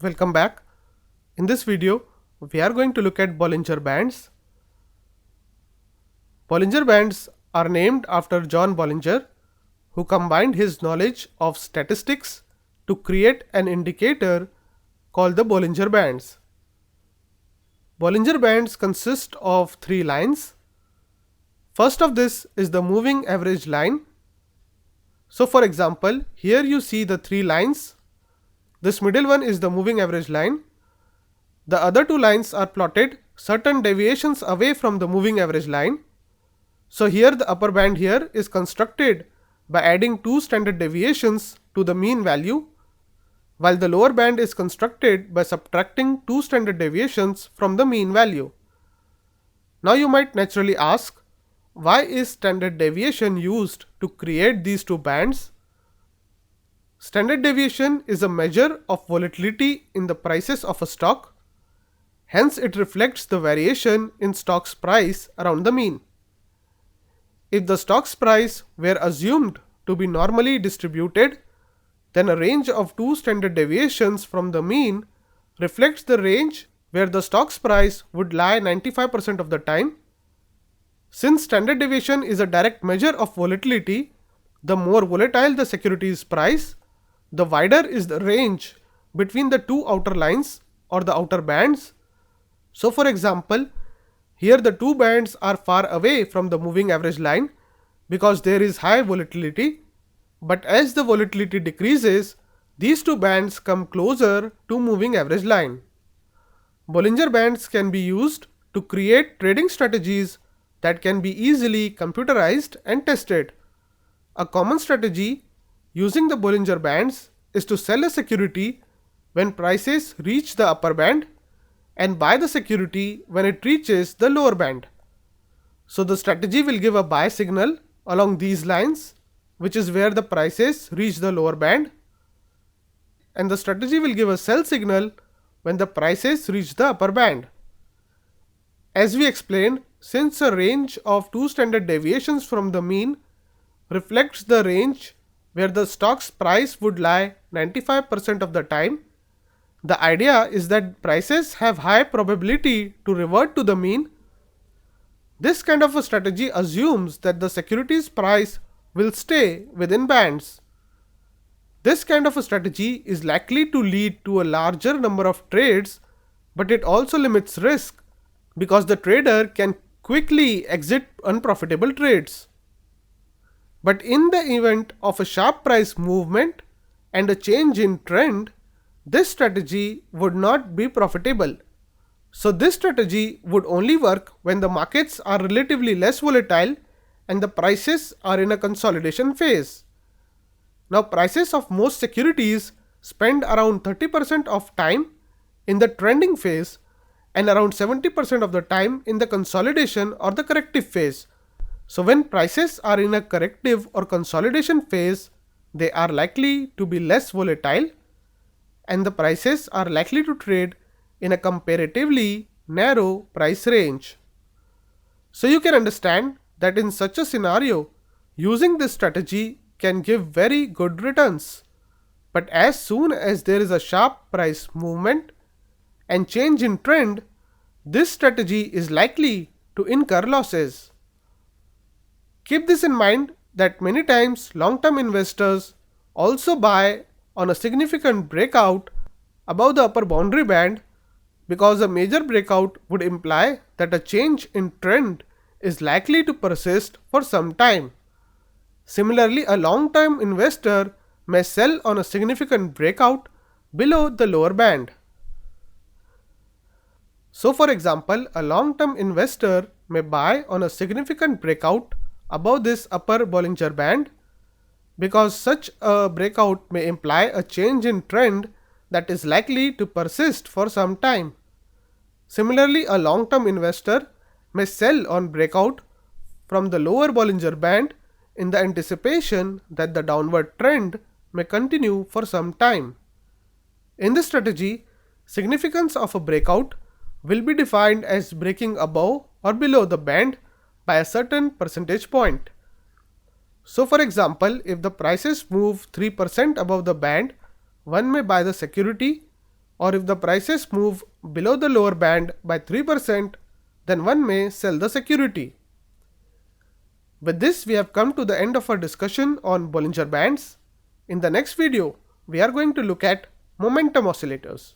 Welcome back. In this video, we are going to look at Bollinger Bands. Bollinger Bands are named after John Bollinger, who combined his knowledge of statistics to create an indicator called the Bollinger Bands. Bollinger Bands consist of three lines. First of this is the moving average line. So for example, here you see the three lines. This middle one is the moving average line. The other two lines are plotted certain deviations away from the moving average line. So here the upper band here is constructed by adding two standard deviations to the mean value, while the lower band is constructed by subtracting two standard deviations from the mean value. Now you might naturally ask, why is standard deviation used to create these two bands? Standard deviation is a measure of volatility in the prices of a stock. Hence, it reflects the variation in stock's price around the mean. If the stock's price were assumed to be normally distributed, then a range of two standard deviations from the mean reflects the range where the stock's price would lie 95% of the time. Since standard deviation is a direct measure of volatility, the more volatile the security's price, the wider is the range between the two outer lines or the outer bands. So for example, here the two bands are far away from the moving average line because there is high volatility, but as the volatility decreases, these two bands come closer to moving average line. Bollinger Bands can be used to create trading strategies that can be easily computerized and tested. A common strategy using the Bollinger Bands is to sell a security when prices reach the upper band and buy the security when it reaches the lower band. So the strategy will give a buy signal along these lines, which is where the prices reach the lower band, and the strategy will give a sell signal when the prices reach the upper band. As we explained, since a range of two standard deviations from the mean reflects the range where the stock's price would lie 95% of the time, the idea is that prices have high probability to revert to the mean. This kind of a strategy assumes that the security's price will stay within bands. This kind of a strategy is likely to lead to a larger number of trades, but it also limits risk because the trader can quickly exit unprofitable trades. But in the event of a sharp price movement and a change in trend, this strategy would not be profitable. So this strategy would only work when the markets are relatively less volatile and the prices are in a consolidation phase. Now prices of most securities spend around 30% of time in the trending phase and around 70% of the time in the consolidation or the corrective phase. So when prices are in a corrective or consolidation phase, they are likely to be less volatile and the prices are likely to trade in a comparatively narrow price range. So you can understand that in such a scenario, using this strategy can give very good returns. But as soon as there is a sharp price movement and change in trend, this strategy is likely to incur losses. Keep this in mind that many times long-term investors also buy on a significant breakout above the upper boundary band because a major breakout would imply that a change in trend is likely to persist for some time. Similarly, a long-term investor may sell on a significant breakout below the lower band. So for example, a long-term investor may buy on a significant breakout above this upper Bollinger Band because such a breakout may imply a change in trend that is likely to persist for some time. Similarly, a long-term investor may sell on breakout from the lower Bollinger Band in the anticipation that the downward trend may continue for some time. In this strategy, significance of a breakout will be defined as breaking above or below the band by a certain percentage point. So for example, if the prices move 3% above the band, one may buy the security or if the prices move below the lower band by 3%, then one may sell the security. With this, we have come to the end of our discussion on Bollinger Bands. In the next video, we are going to look at momentum oscillators.